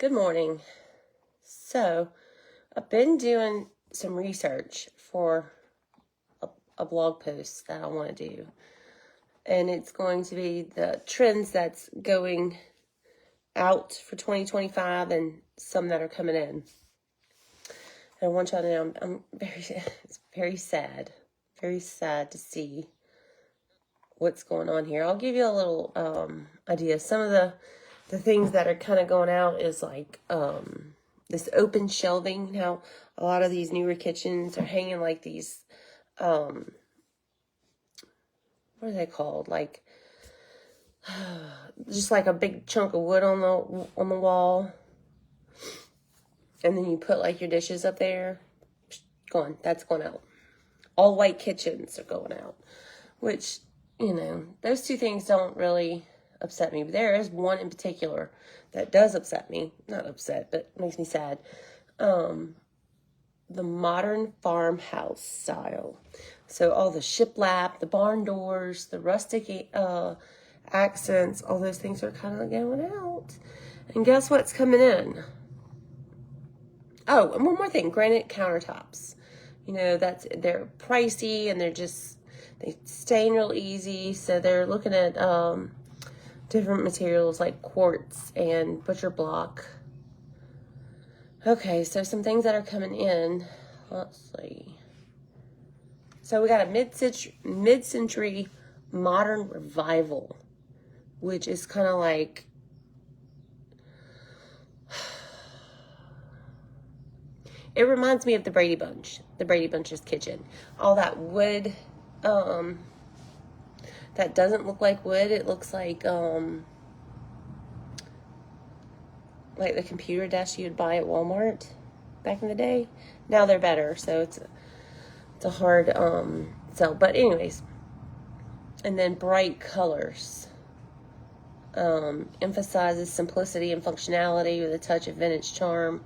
Good morning. So, I've been doing some research for a blog post that I want to do. And it's going to be the trends that's going out for 2025 and some that are coming in. And I want y'all to know it's very sad to see what's going on here. I'll give you a little idea. Some of the things that are kind of going out is like this open shelving. Now, a lot of these newer kitchens are hanging like these, what are they called? Like, just like a big chunk of wood on the wall. And then you put like your dishes up there. Gone. That's going out. All white kitchens are going out. Which, those two things don't really upset me. But there is one in particular that does upset me. Not upset, but makes me sad. The modern farmhouse style. So all the shiplap, the barn doors, the rustic accents, all those things are kind of going out. And guess what's coming in? Oh, and one more thing, granite countertops. They're pricey and they stain real easy. So they're looking at different materials like quartz and butcher block. Okay, so some things that are coming in. Let's see. So we got a mid-century modern revival, which is kind of like, it reminds me of the Brady Bunch, the Brady Bunch's kitchen. All that wood, that doesn't look like wood. It looks like the computer desk you'd buy at Walmart back in the day. Now they're better, so it's a hard sell. But anyways, and then bright colors. Emphasizes simplicity and functionality with a touch of vintage charm.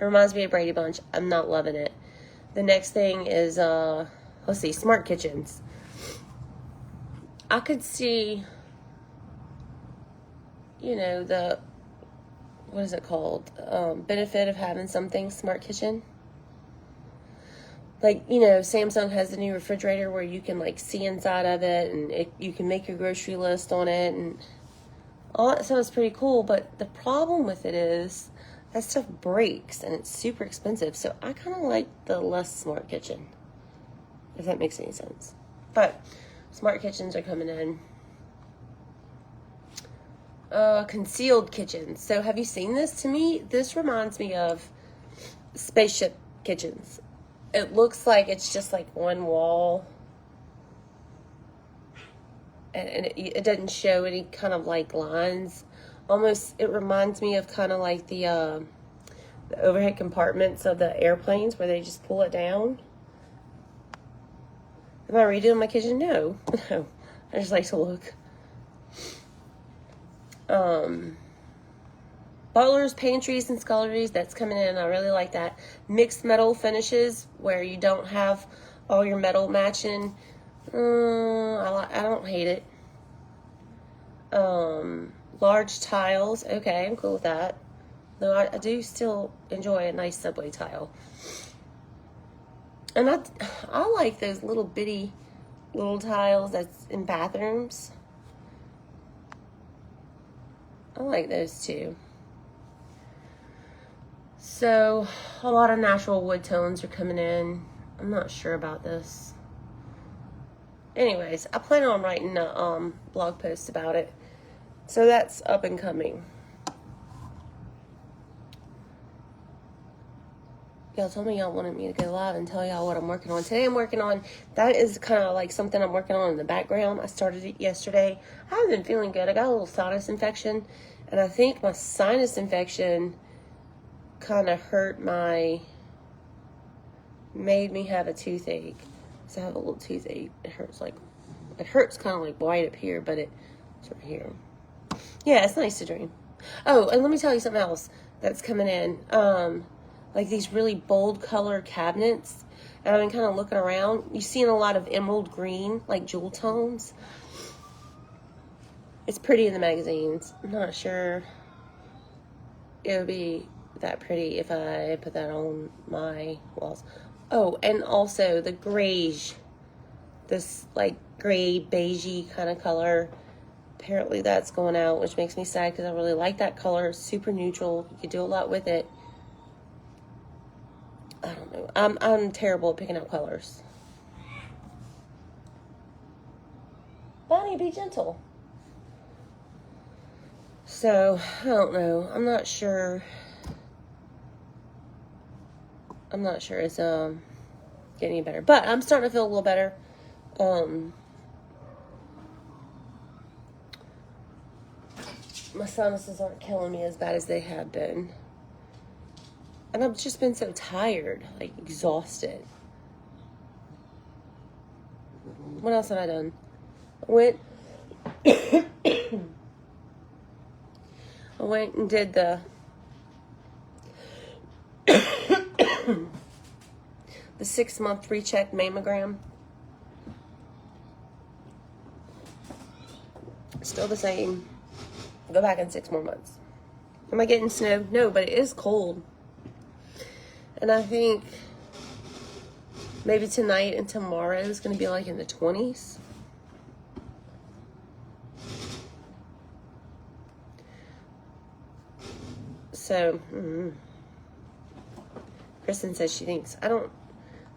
It reminds me of Brady Bunch. I'm not loving it. The next thing is, let's see, smart kitchens. I could see, what is it called? Benefit of having something smart kitchen. Like, Samsung has the new refrigerator where you can like see inside of it and you can make your grocery list on it and all that sounds pretty cool. But the problem with it is that stuff breaks and it's super expensive. So I kind of like the less smart kitchen, if that makes any sense. But smart kitchens are coming in. Concealed kitchens. So have you seen this? To me, this reminds me of spaceship kitchens. It looks like it's just like one wall. And it doesn't show any kind of like lines. Almost, it reminds me of kind of like the overhead compartments of the airplanes where they just pull it down. Am I redoing my kitchen? No. No. I just like to look. Butlers, pantries, and sculleries, that's coming in. I really like that. Mixed metal finishes where you don't have all your metal matching. I don't hate it. Large tiles. Okay, I'm cool with that. Though I do still enjoy a nice subway tile. And I like those little bitty little tiles that's in bathrooms. I like those too. So, a lot of natural wood tones are coming in. I'm not sure about this. Anyways, I plan on writing a blog post about it. So that's up and coming. Y'all told me y'all wanted me to go live and tell y'all what I'm working on. Today I'm working on, that is kind of like something I'm working on in the background. I started it yesterday. I haven't been feeling good. I got a little sinus infection. And I think my sinus infection kind of made me have a toothache. So I have a little toothache. It hurts kind of like white up here, but it's right here. Yeah, it's nice to dream. Oh, and let me tell you something else that's coming in. Like these really bold color cabinets. And I've been kind of looking around. You've seen a lot of emerald green, like jewel tones. It's pretty in the magazines. I'm not sure it would be that pretty if I put that on my walls. Oh, and also the grayish, this like gray beigey kind of color. Apparently that's going out, which makes me sad because I really like that color. It's super neutral. You could do a lot with it. I don't know. I'm terrible at picking out colors. Bonnie, be gentle. So, I don't know. I'm not sure it's getting any better. But I'm starting to feel a little better. My sinuses aren't killing me as bad as they have been. And I've just been so tired, like exhausted. What else have I done? I went and did the the 6-month recheck mammogram. Still the same. Go back in 6 more months. Am I getting snow? No, but it is cold. And I think maybe tonight and tomorrow is going to be like in the 20s. So, Kristen says she thinks, I don't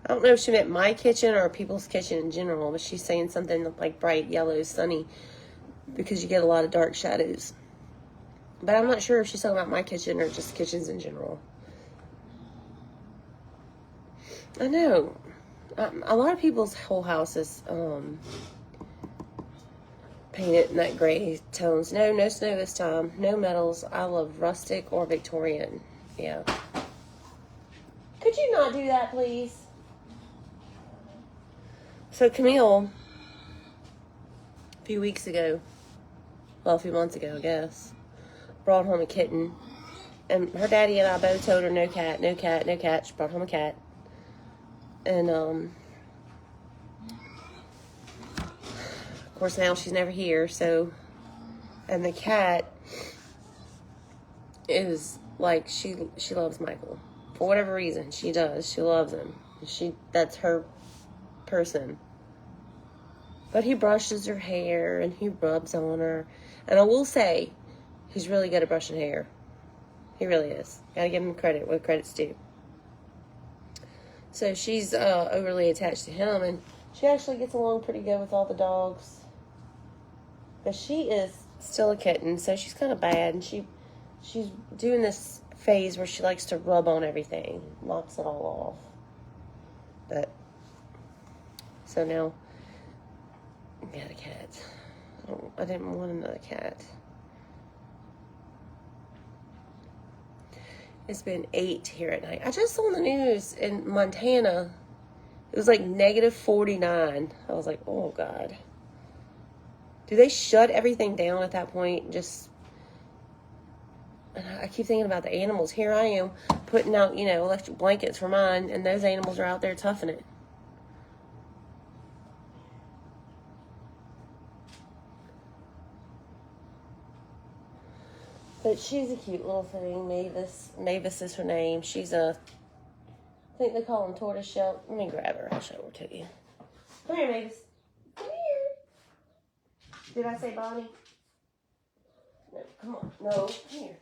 know if she meant my kitchen or people's kitchen in general, but she's saying something like bright yellow, sunny, because you get a lot of dark shadows. But I'm not sure if she's talking about my kitchen or just kitchens in general. I know. A lot of people's whole house is painted in that gray tones. No snow this time. No metals. I love rustic or Victorian. Yeah. Could you not do that, please? So Camille, a few weeks ago, well, a few months ago, I guess, brought home a kitten. And her daddy and I both told her no cat, no cat, no cat. She brought home a cat. And, of course, now she's never here, so, and the cat is, like, she loves Michael. For whatever reason, she does. She loves him. That's her person. But he brushes her hair, and he rubs on her. And I will say, he's really good at brushing hair. He really is. Gotta give him credit where credit's due. So she's overly attached to him, and she actually gets along pretty good with all the dogs. But she is still a kitten, so she's kind of bad, and she's doing this phase where she likes to rub on everything, knocks it all off. But so now I got a cat. I didn't want another cat. It's been 8 here at night. I just saw on the news in Montana, it was like -49. I was like, oh, God. Do they shut everything down at that point? I keep thinking about the animals. Here I am putting out, electric blankets for mine, and those animals are out there toughing it. But she's a cute little thing, Mavis. Mavis is her name. She's I think they call them tortoiseshell. Let me grab her. I'll show her to you. Come here, Mavis. Come here. Did I say Bonnie? No, come on. No, come here.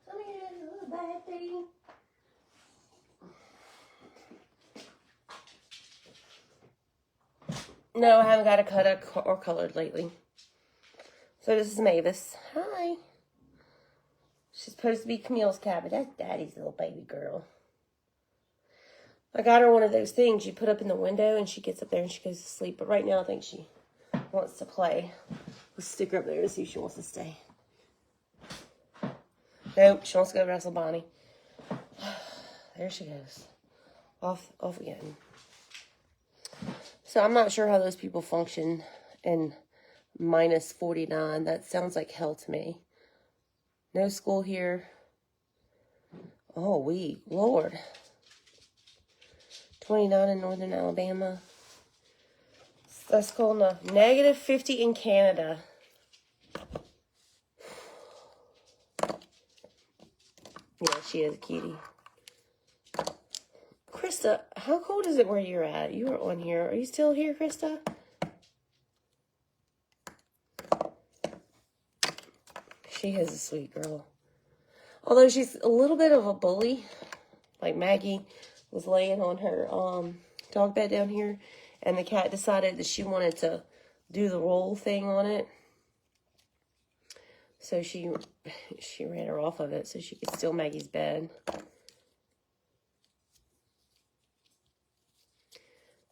Come here, little bad thing. No, I haven't got a cut or colored lately. So this is Mavis. Hi. She's supposed to be Camille's cat, but that's Daddy's little baby girl. I got her one of those things you put up in the window, and she gets up there and she goes to sleep. But right now, I think she wants to play. We'll stick her up there to see if she wants to stay. Nope, she wants to go wrestle Bonnie. There she goes. Off again. So I'm not sure how those people function in -49. That sounds like hell to me. No school here. Oh, Lord. 29 in northern Alabama. That's called a -50 in Canada. Yeah, she is a cutie. Krista, how cold is it where you're at? You are on here. Are you still here, Krista? She is a sweet girl. Although she's a little bit of a bully. Like Maggie was laying on her dog bed down here, and the cat decided that she wanted to do the roll thing on it. So she ran her off of it so she could steal Maggie's bed.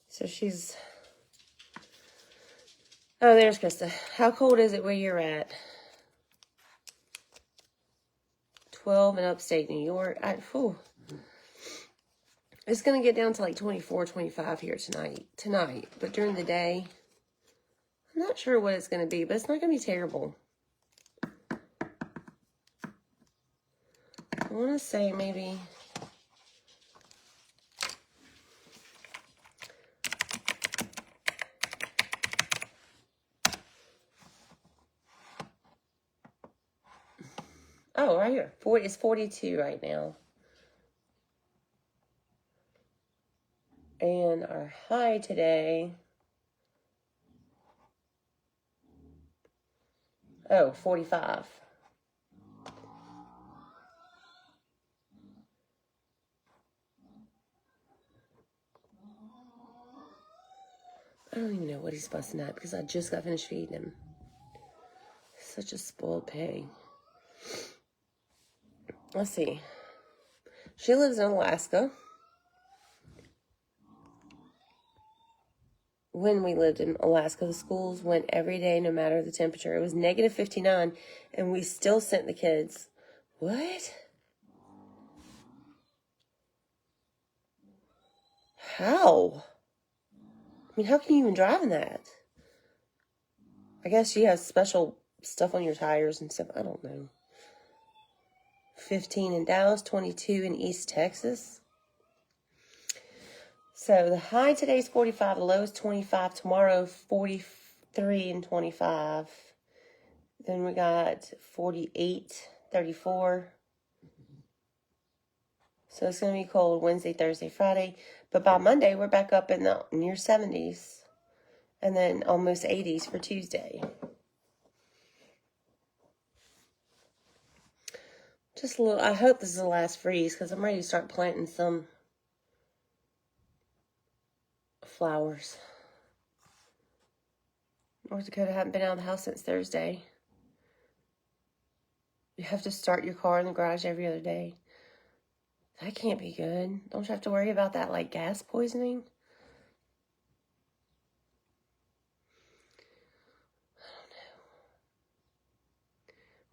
So she's... Oh, there's Krista. How cold is it where you're at? 12 in upstate New York. It's going to get down to like 24, 25 here tonight. But during the day, I'm not sure what it's going to be, but it's not going to be terrible. I want to say maybe... Oh, right here. It's 42 right now. And our high today... Oh, 45. I don't even know what he's busting at because I just got finished feeding him. Such a spoiled pig. Let's see. She lives in Alaska. When we lived in Alaska, the schools went every day no matter the temperature. It was negative 59, and we still sent the kids. What? How? I mean, how can you even drive in that? I guess you have special stuff on your tires and stuff. I don't know. 15 in Dallas, 22 in East Texas. So the high today is 45, the low is 25. Tomorrow, 43 and 25. Then we got 48, 34. So it's going to be cold Wednesday, Thursday, Friday. But by Monday, we're back up in the near 70s. And then almost 80s for Tuesday. Just a little, I hope this is the last freeze because I'm ready to start planting some flowers. North Dakota haven't been out of the house since Thursday. You have to start your car in the garage every other day. That can't be good. Don't you have to worry about that, like gas poisoning? I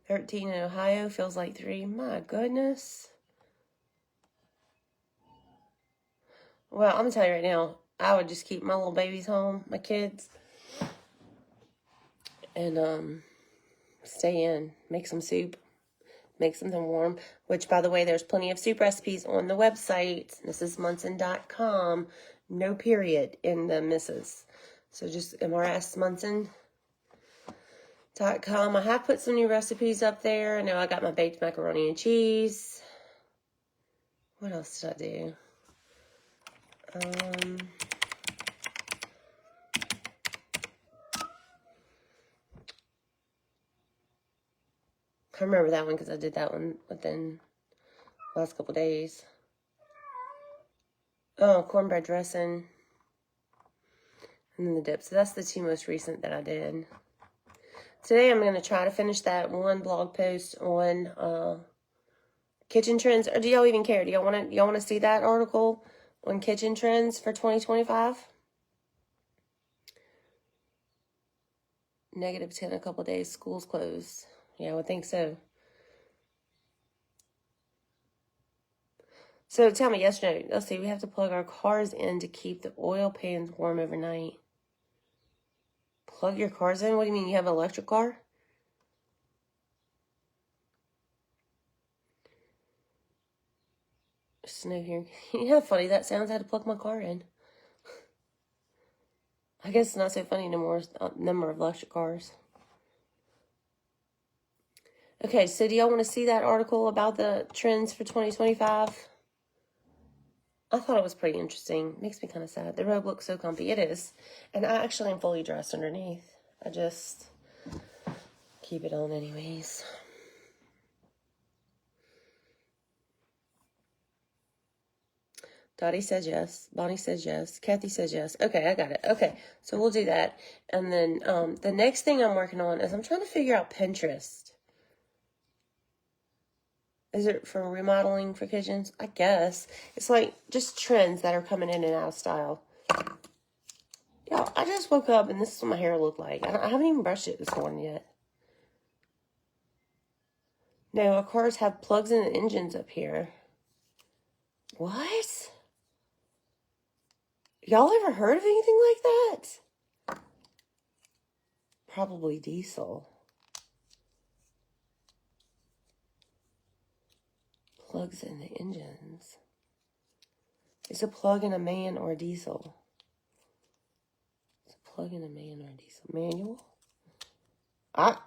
don't know. 13 in Ohio feels like 3. My goodness. Well, I'm going to tell you right now, I would just keep my little babies home, my kids, and stay in, make some soup, make something warm, which, by the way, there's plenty of soup recipes on the website, mrsmunson.com, no period in the Mrs. So just mrsmunson.com. I have put some new recipes up there. I know I got my baked macaroni and cheese. What else did I do? I remember that one because I did that one within the last couple days. Oh, cornbread dressing. And then the dip. So that's the 2 most recent that I did. Today I'm going to try to finish that one blog post on kitchen trends. Or do y'all even care? Do y'all want to see that article on kitchen trends for 2025? Negative 10 a couple days. School's closed. Yeah, I would think so. So tell me, yesterday, let's see, we have to plug our cars in to keep the oil pans warm overnight. Plug your cars in? What do you mean, you have an electric car? Snow here. Yeah, funny that sounds. I had to plug my car in. I guess it's not so funny no more. Number of electric cars. Okay, so do y'all want to see that article about the trends for 2025? I thought it was pretty interesting. Makes me kind of sad. The robe looks so comfy. It is. And I actually am fully dressed underneath. I just keep it on anyways. Dottie says yes. Bonnie says yes. Kathy says yes. Okay, I got it. Okay, so we'll do that. And then the next thing I'm working on is I'm trying to figure out Pinterest. Is it for remodeling for kitchens? I guess. It's like just trends that are coming in and out of style. Yeah, I just woke up and this is what my hair looked like. I haven't even brushed it this morning yet. No, our cars have plugs in the engines up here. What? Y'all ever heard of anything like that? Probably diesel. Plugs in the engines. Is a plug in a man or a diesel? Is a plug in a man or a diesel? Manual? I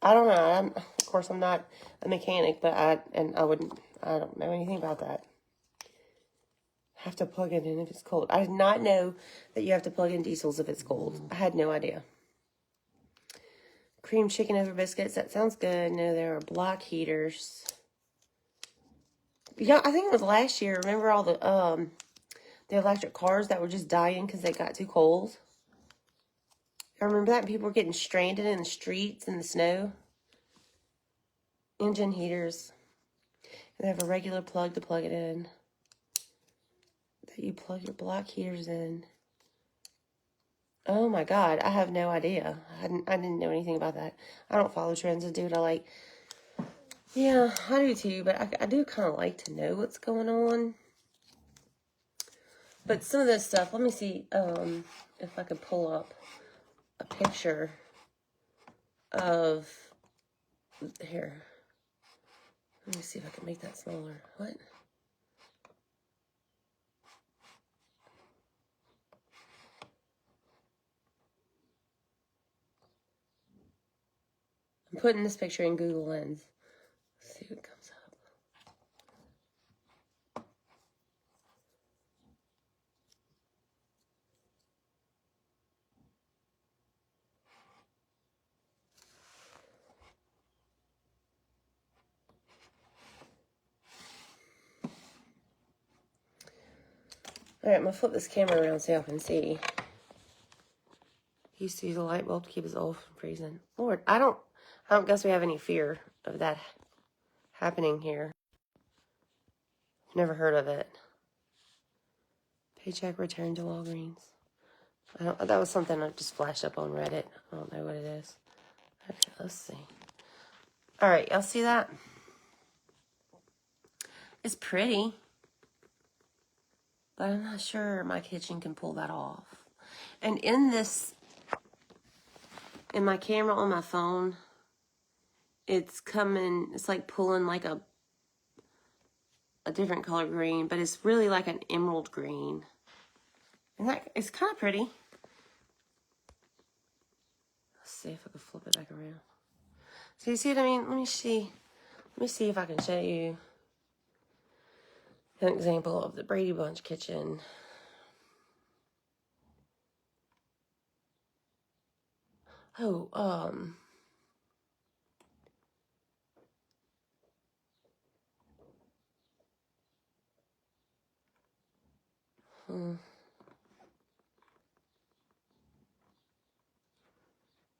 don't know. Of course, I'm not a mechanic, but I don't know anything about that. Have to plug it in if it's cold. I did not know that you have to plug in diesels if it's cold. I had no idea. Cream chicken over biscuits. That sounds good. No, there are block heaters. Yeah, I think it was last year. Remember all the electric cars that were just dying because they got too cold? I remember that. People were getting stranded in the streets in the snow. Engine heaters. They have a regular plug to plug it in. That you plug your block heaters in. Oh my God, I have no idea. I didn't know anything about that. I don't follow trends. I do what I like. Yeah, I do too, but I do kind of like to know what's going on. But some of this stuff, let me see if I could pull up a picture of, here. Let me see if I can make that smaller. What? I'm putting this picture in Google Lens. Let's see what comes up. All right, I'm going to flip this camera around so y'all can see. He used to use a light bulb to keep his oil from freezing. Lord, I don't guess we have any fear of that happening here. Never heard of it. Paycheck returned to Walgreens. That was something that just flashed up on Reddit. I don't know what it is. Okay, let's see. All right, y'all see that? It's pretty. But I'm not sure my kitchen can pull that off. And in my camera on my phone, it's like pulling like a different color green, but it's really like an emerald green. And it's kind of pretty. Let's see if I can flip it back around. So you see what I mean? Let me see if I can show you an example of the Brady Bunch kitchen. Oh,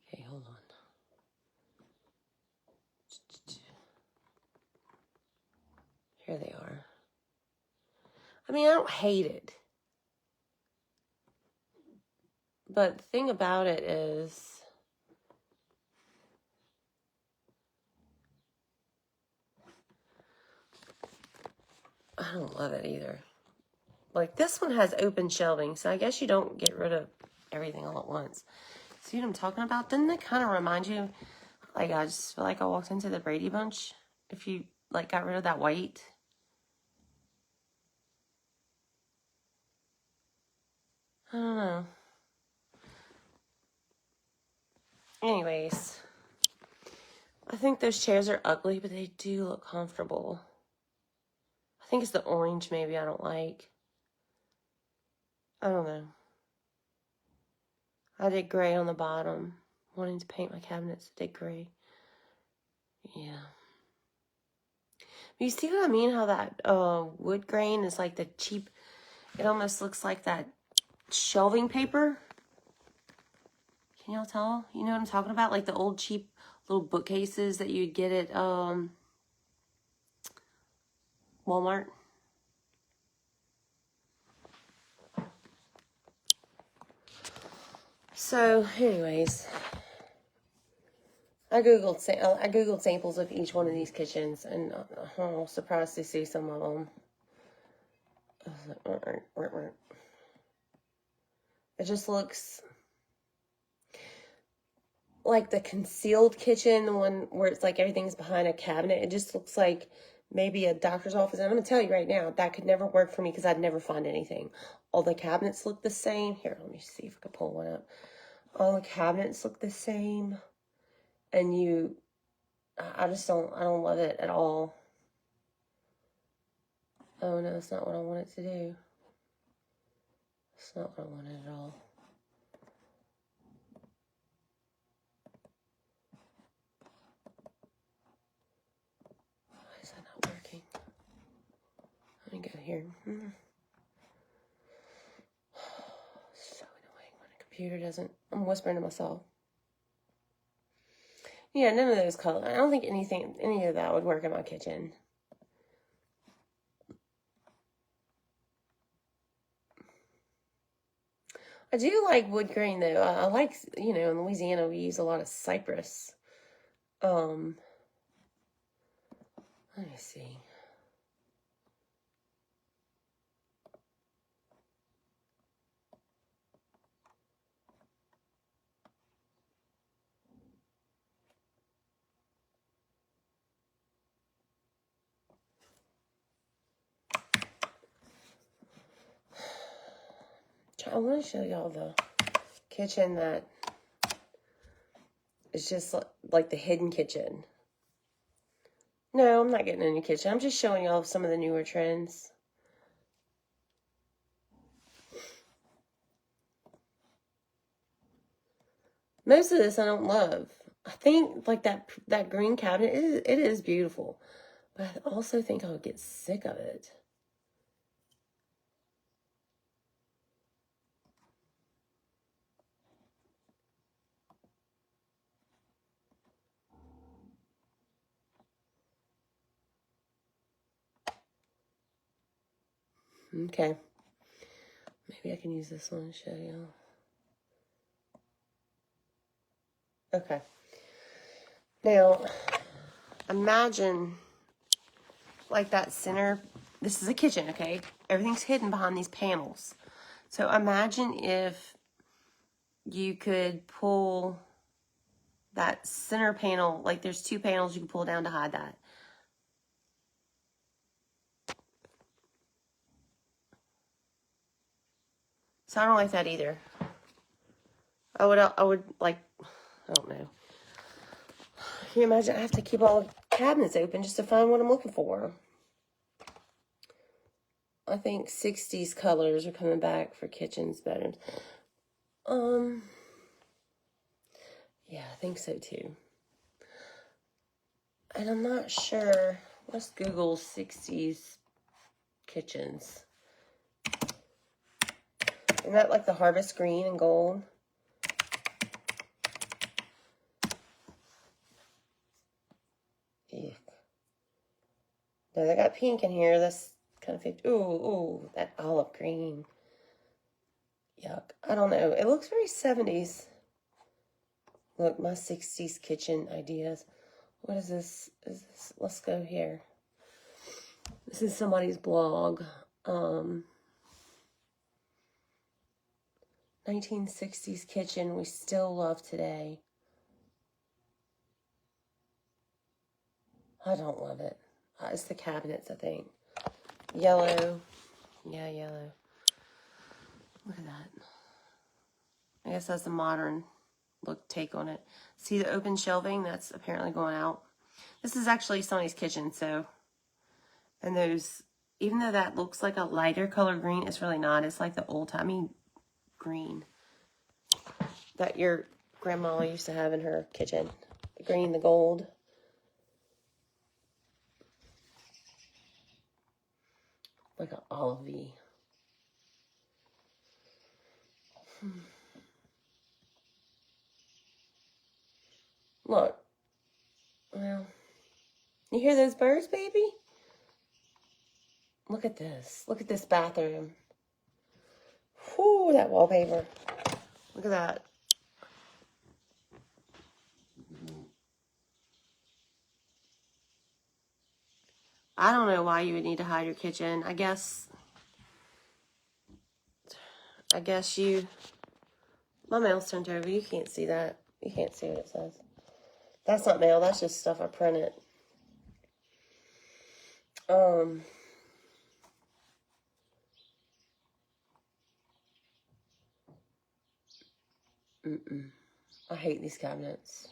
Okay, hold on. Here they are. I mean, I don't hate it. But the thing about it is, I don't love it either. Like, this one has open shelving, so I guess you don't get rid of everything all at once. See what I'm talking about? Doesn't it kind of remind you, like, I just feel like I walked into the Brady Bunch if you, like, got rid of that white. I don't know. Anyways, I think those chairs are ugly, but they do look comfortable. I think it's the orange maybe I don't like. I don't know. I did gray on the bottom. Wanting to paint my cabinets, I did gray. Yeah. You see what I mean? How that wood grain is like the cheap, it almost looks like that shelving paper. Can y'all tell? You know what I'm talking about? Like the old cheap little bookcases that you'd get at Walmart. So, anyways, I googled samples of each one of these kitchens, and I was surprised to see some of them. I was like, it just looks like the concealed kitchen, the one where it's like everything's behind a cabinet. It just looks like maybe a doctor's office. And I'm going to tell you right now, that could never work for me because I'd never find anything. All the cabinets look the same. Here, let me see if I can pull one up. All the cabinets look the same. And I don't love it at all. Oh no, it's not what I want it to do. It's not what I wanted at all. Why is that not working? Let me go here. So annoying when a computer doesn't. I'm whispering to myself. Yeah, none of those colors. I don't think any of that would work in my kitchen. I do like wood grain though. I like, in Louisiana we use a lot of cypress. Let me see. I want to show y'all the kitchen that is just like the hidden kitchen. No, I'm not getting a new kitchen. I'm just showing y'all some of the newer trends. Most of this I don't love. I think like that green cabinet, it is beautiful. But I also think I would get sick of it. Okay. Maybe I can use this one to show y'all. Okay. Now, imagine like that center. This is a kitchen, okay? Everything's hidden behind these panels. So imagine if you could pull that center panel, like there's two panels you can pull down to hide that. So I don't like that either. I would like, I don't know. Can you imagine I have to keep all the cabinets open just to find what I'm looking for? I think 60s colors are coming back for kitchens, bedrooms. Yeah, I think so too. And I'm not sure. Let's Google 60s kitchens. Isn't that like the harvest green and gold? Eek. No, they got pink in here. That's kind of, ooh, that olive green. Yuck. I don't know. It looks very 70s. Look, my 60s kitchen ideas. What is this? Let's go here. This is somebody's blog. 1960s kitchen we still love today. I don't love it. It's the cabinets, I think. Yellow. Yeah, yellow. Look at that. I guess that's the modern look take on it. See the open shelving? That's apparently going out. This is actually Sonny's kitchen, so, and those, even though that looks like a lighter color green, it's really not. It's like the old-timey green that your grandma used to have in her kitchen. The green, the gold. Like an olivey. Look. Well, you hear those birds, baby? Look at this. Look at this bathroom. Whoo, that wallpaper. Look at that. I don't know why you would need to hide your kitchen. I guess you... My mail's turned over. You can't see that. You can't see what it says. That's not mail. That's just stuff I printed. I hate these cabinets.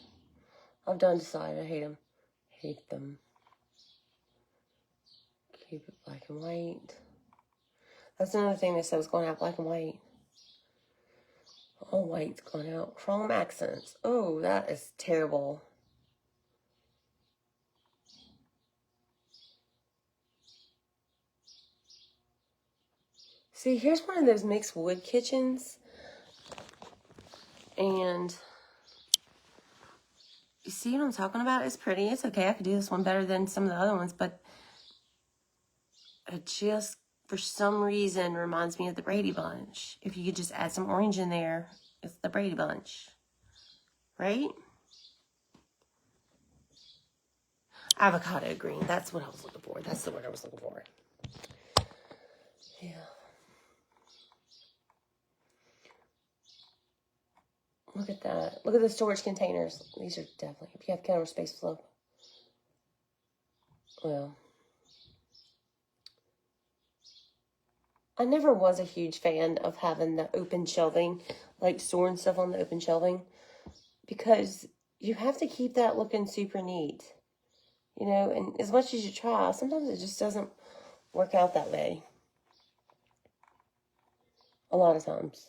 I've done decided I hate them. Hate them. Keep it black and white. That's another thing they said was going out black and white. All white's going out. Chrome accents. Oh, that is terrible. See, here's one of those mixed wood kitchens. And you see what I'm talking about? It's pretty. It's okay. I could do this one better than some of the other ones, but it just, for some reason, reminds me of the Brady Bunch. If you could just add some orange in there, it's the Brady Bunch. Right? Avocado green. That's what I was looking for. That's the word I was looking for. Yeah. Look at that. Look at the storage containers. These are definitely, if you have counter space flow. Well, I never was a huge fan of having the open shelving, like storing stuff on the open shelving, because you have to keep that looking super neat, you know, and as much as you try, sometimes it just doesn't work out that way. A lot of times.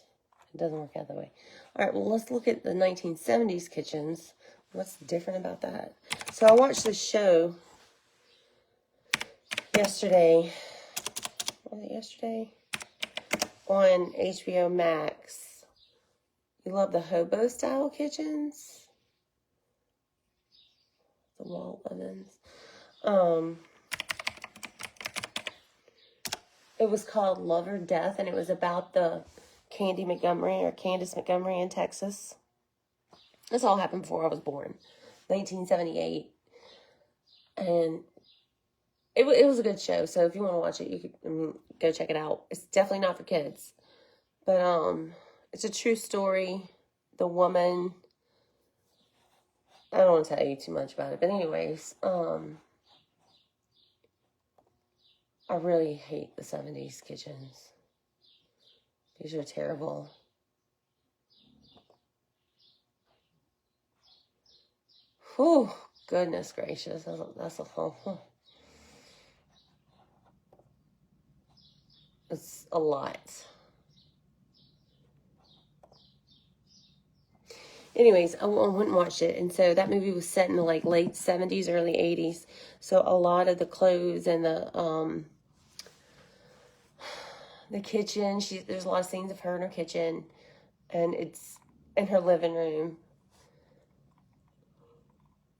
It doesn't work out that way. All right, well, let's look at the 1970s kitchens. What's different about that? So I watched this show yesterday. Was it yesterday? On HBO Max. You love the hobo-style kitchens? The wall ovens. It was called Love or Death, and it was about the Candace Montgomery in Texas. This all happened before I was born, 1978, and it was a good show. So if you want to watch it, you could go check it out. It's definitely not for kids, but it's a true story. The woman, I don't want to tell you too much about it, but anyways, I really hate the 70s kitchens. These are terrible. Whew, goodness gracious. That's a whole... It's a lot. Anyways, I went and watched it. And so that movie was set in the like late 70s, early 80s. So a lot of the clothes and the kitchen, there's a lot of scenes of her in her kitchen, and it's in her living room.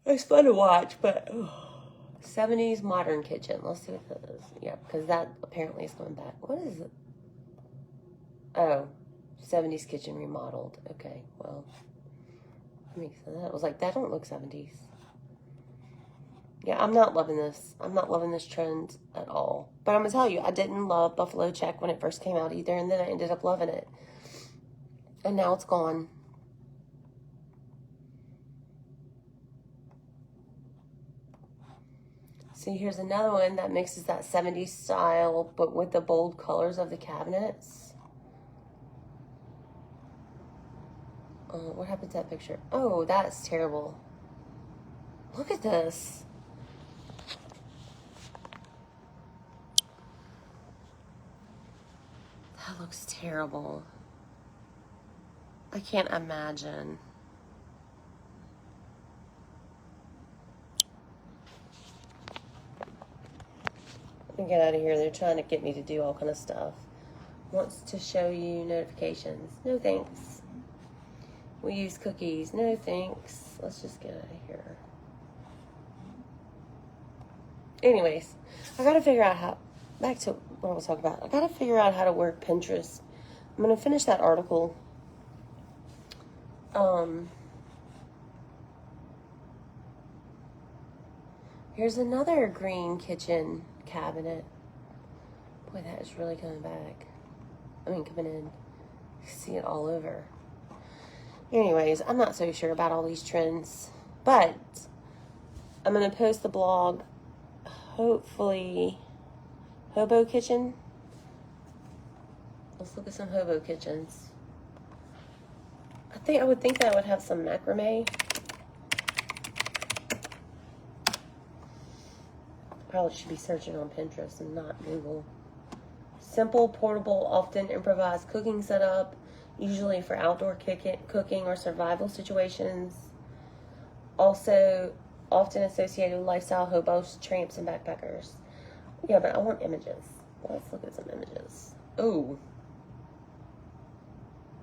It's fun to watch, but 70s modern kitchen. Let's see what that is. Yeah, because that apparently is going back. What is it? Oh, 70s kitchen remodeled. Okay, well, that makes sense. I was like, that don't look 70s. Yeah, I'm not loving this. I'm not loving this trend at all. But I'm going to tell you, I didn't love Buffalo Check when it first came out either, and then I ended up loving it. And now it's gone. See, here's another one that mixes that 70s style, but with the bold colors of the cabinets. What happened to that picture? Oh, that's terrible. Look at this. That looks terrible. I can't imagine. Let me get out of here. They're trying to get me to do all kind of stuff. Wants to show you notifications. No thanks. We use cookies. No thanks. Let's just get out of here. Anyways, I gotta figure out how, back to what I was talking about. I gotta figure out how to work Pinterest. I'm gonna finish that article. Here's another green kitchen cabinet. Boy, that is really coming back. Coming in. You see it all over. Anyways, I'm not so sure about all these trends, but I'm going to post the blog, hopefully, hobo kitchen. Let's look at some hobo kitchens. I would think that I would have some macrame. Probably should be searching on Pinterest and not Google. Simple, portable, often improvised cooking setup, usually for outdoor cooking or survival situations. Also, often associated with lifestyle hobos, tramps, and backpackers. Yeah, but I want images. Let's look at some images. Ooh.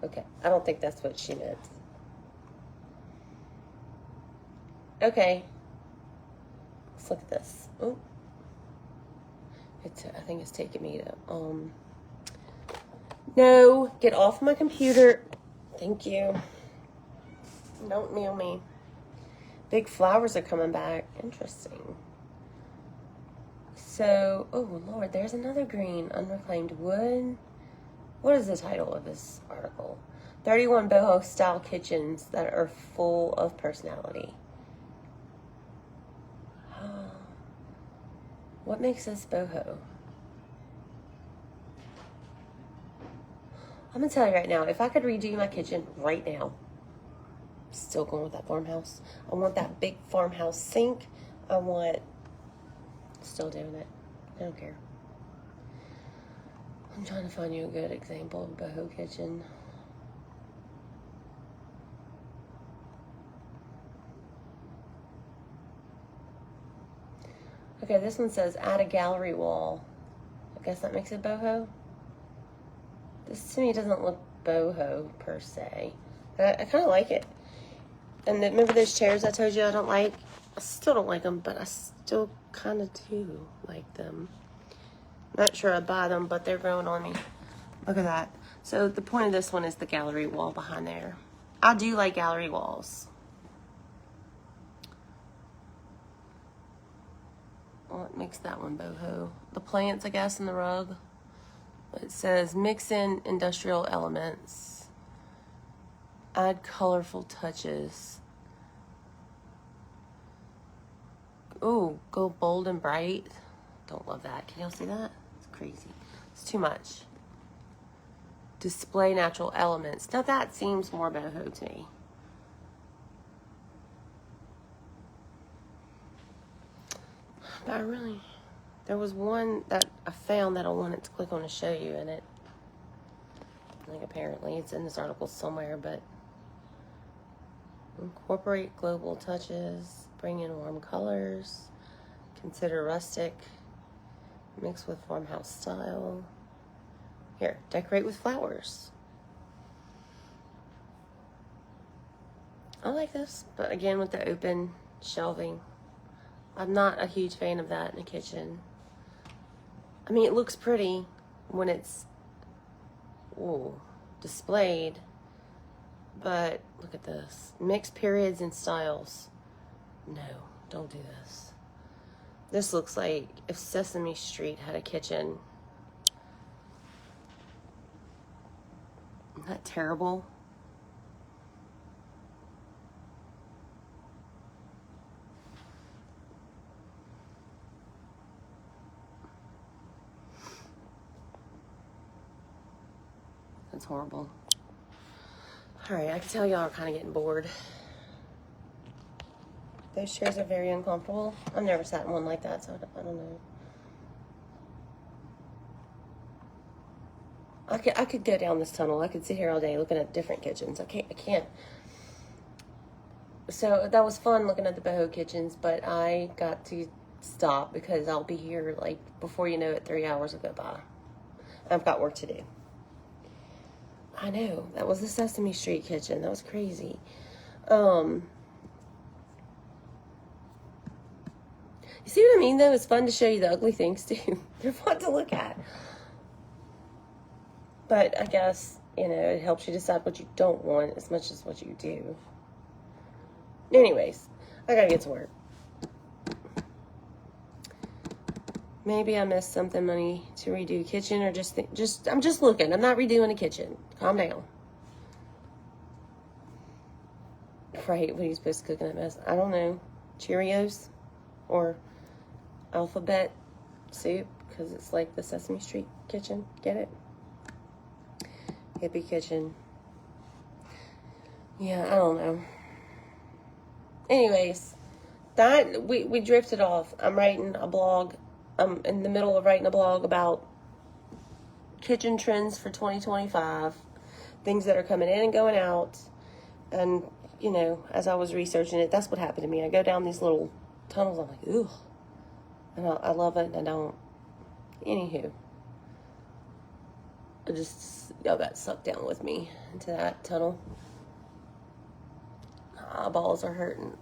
Okay, I don't think that's what she meant. Okay. Let's look at this. Ooh. I think it's taking me to, no, get off my computer. Thank you. Don't mail me. Big flowers are coming back. Interesting. So, oh Lord, there's another green, unreclaimed wood. What is the title of this article? 31 boho style kitchens that are full of personality. What makes this boho? I'm gonna tell you right now, if I could redo my kitchen right now, still going with that farmhouse. I want that big farmhouse sink. Still doing it. I don't care. I'm trying to find you a good example of a boho kitchen. Okay, this one says add a gallery wall. I guess that makes it boho. This to me doesn't look boho per se. I kind of like it. And remember those chairs I told you I don't like? I still don't like them, but I still kind of do like them. Not sure I'd buy them, but they're growing on me. Look at that. So the point of this one is the gallery wall behind there. I do like gallery walls. What makes that one boho? The plants, I guess, and the rug. It says mix in industrial elements. Add colorful touches. Ooh, go bold and bright. Don't love that. Can y'all see that? It's crazy. It's too much. Display natural elements. Now that seems more boho to me. But there was one that I found that I wanted to click on to show you, and it, like, apparently it's in this article somewhere, but incorporate global touches, bring in warm colors, consider rustic, mix with farmhouse style. Here, decorate with flowers. I like this, but again with the open shelving. I'm not a huge fan of that in a kitchen. I mean, it looks pretty when it's displayed, but look at this. Mixed periods and styles. No, don't do this. This looks like if Sesame Street had a kitchen. Isn't that terrible? That's horrible. All right, I can tell y'all are kind of getting bored. Those chairs are very uncomfortable. I've never sat in one like that, so I don't know. I could go down this tunnel. I could sit here all day looking at different kitchens. I can't. So that was fun looking at the boho kitchens, but I got to stop because I'll be here, like, before you know it, 3 hours will go by. I've got work to do. I know, that was the Sesame Street kitchen. That was crazy. You see what I mean, though? It's fun to show you the ugly things, too. They're fun to look at. But I guess, you know, it helps you decide what you don't want as much as what you do. Anyways, I gotta get to work. Maybe I missed something money to redo kitchen, or I'm just looking. I'm not redoing a kitchen. Calm down. Right, what are you supposed to cook in that mess? I don't know. Cheerios or alphabet soup, because it's like the Sesame Street kitchen. Get it? Hippie kitchen. Yeah, I don't know. Anyways, that we drifted off. I'm writing a blog. I'm in the middle of writing a blog about kitchen trends for 2025, things that are coming in and going out. And, you know, as I was researching it, that's what happened to me. I go down these little tunnels. I'm like, ooh. And I love it, and I don't. Anywho. Y'all got sucked down with me into that tunnel. My eyeballs are hurting.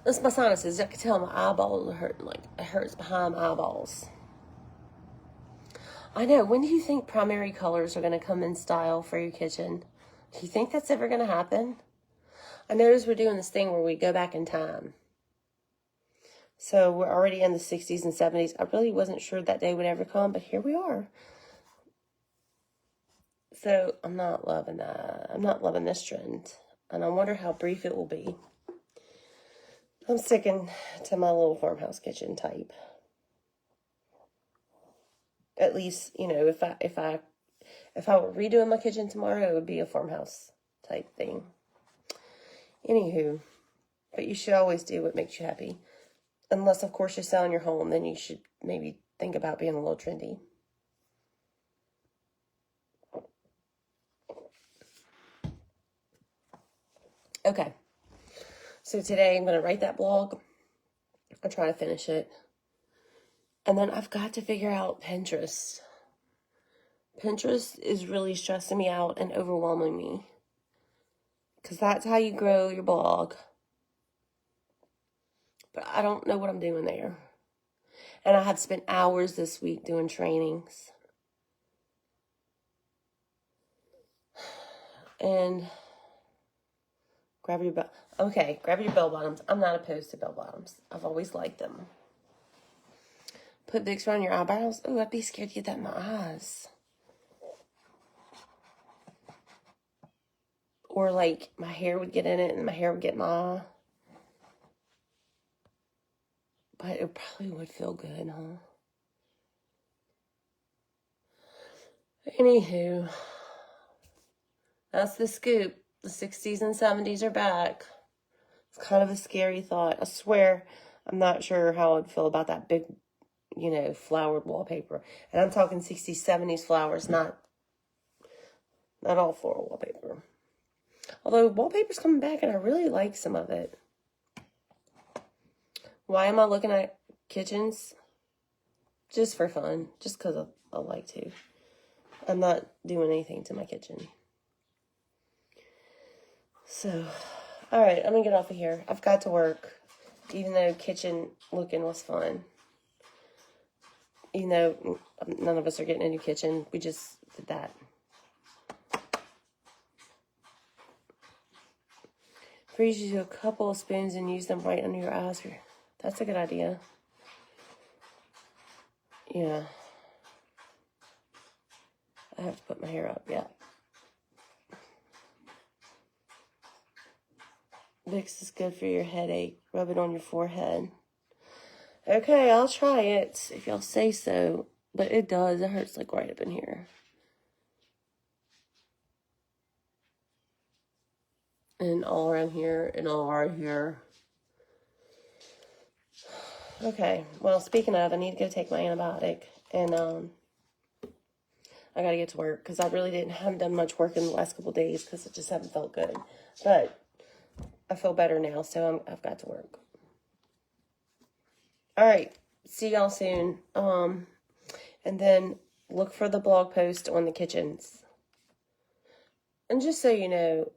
That's my sinuses. I can tell my eyeballs are hurting. Like, it hurts behind my eyeballs. I know. When do you think primary colors are going to come in style for your kitchen? Do you think that's ever going to happen? I noticed we're doing this thing where we go back in time. So we're already in the 60s and 70s. I really wasn't sure that day would ever come, but here we are. So I'm not loving that. I'm not loving this trend. And I wonder how brief it will be. I'm sticking to my little farmhouse kitchen type. At least, you know, if I were redoing my kitchen tomorrow, it would be a farmhouse type thing. Anywho, but you should always do what makes you happy. Unless, of course, you're selling your home, then you should maybe think about being a little trendy. Okay. So today I'm going to write that blog. I'll try to finish it. And then I've got to figure out Pinterest. Pinterest is really stressing me out and overwhelming me. Because that's how you grow your blog. But I don't know what I'm doing there. And I have spent hours this week doing trainings. And grab your bell. Okay, grab your bell bottoms. I'm not opposed to bell bottoms. I've always liked them. Put Vicks around your eyebrows. Oh, I'd be scared to get that in my eyes. Or like my hair would get in it and my hair would get in my eye. But it probably would feel good, huh? Anywho, that's the scoop. The 60s and 70s are back. It's kind of a scary thought. I swear, I'm not sure how I'd feel about that big, you know, flowered wallpaper. And I'm talking 60s, 70s flowers, not all floral wallpaper. Although wallpaper's coming back and I really like some of it. Why am I looking at kitchens? Just for fun. Just because I like to. I'm not doing anything to my kitchen. So, alright, I'm going to get off of here. I've got to work. Even though kitchen looking was fun. Even though none of us are getting a new kitchen. We just did that. Freeze you to a couple of spoons and use them right under your eyes. That's a good idea. Yeah. I have to put my hair up, yeah. Vicks is good for your headache. Rub it on your forehead. Okay, I'll try it if y'all say so. But it does. It hurts like right up in here. and all around here, and all right here. Okay, well, speaking of, I need to go take my antibiotic, and I gotta get to work, because I really haven't done much work in the last couple of days, because I just haven't felt good, but I feel better now, so I've got to work. All right, see y'all soon, and then look for the blog post on the kitchens. And just so you know,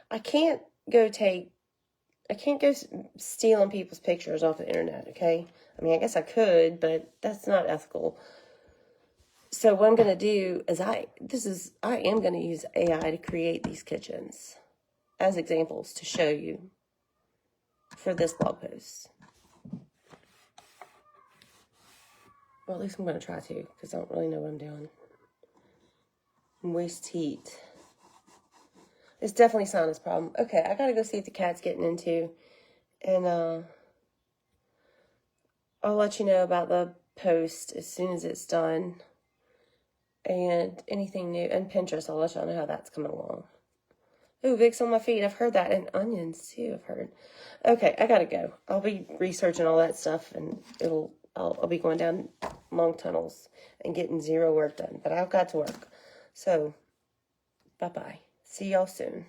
I can't go stealing people's pictures off the internet, okay? I mean, I guess I could, but that's not ethical. So what I'm going to do is I am going to use AI to create these kitchens as examples to show you for this blog post. Well, at least I'm going to try to, because I don't really know what I'm doing. Waste heat. It's definitely sinus problem. Okay, I got to go see what the cat's getting into. And I'll let you know about the post as soon as it's done. And anything new. And Pinterest, I'll let y'all know how that's coming along. Ooh, Vicks on my feet. I've heard that. And onions, too, I've heard. Okay, I got to go. I'll be researching all that stuff. And I'll be going down long tunnels and getting zero work done. But I've got to work. So, bye-bye. See y'all soon.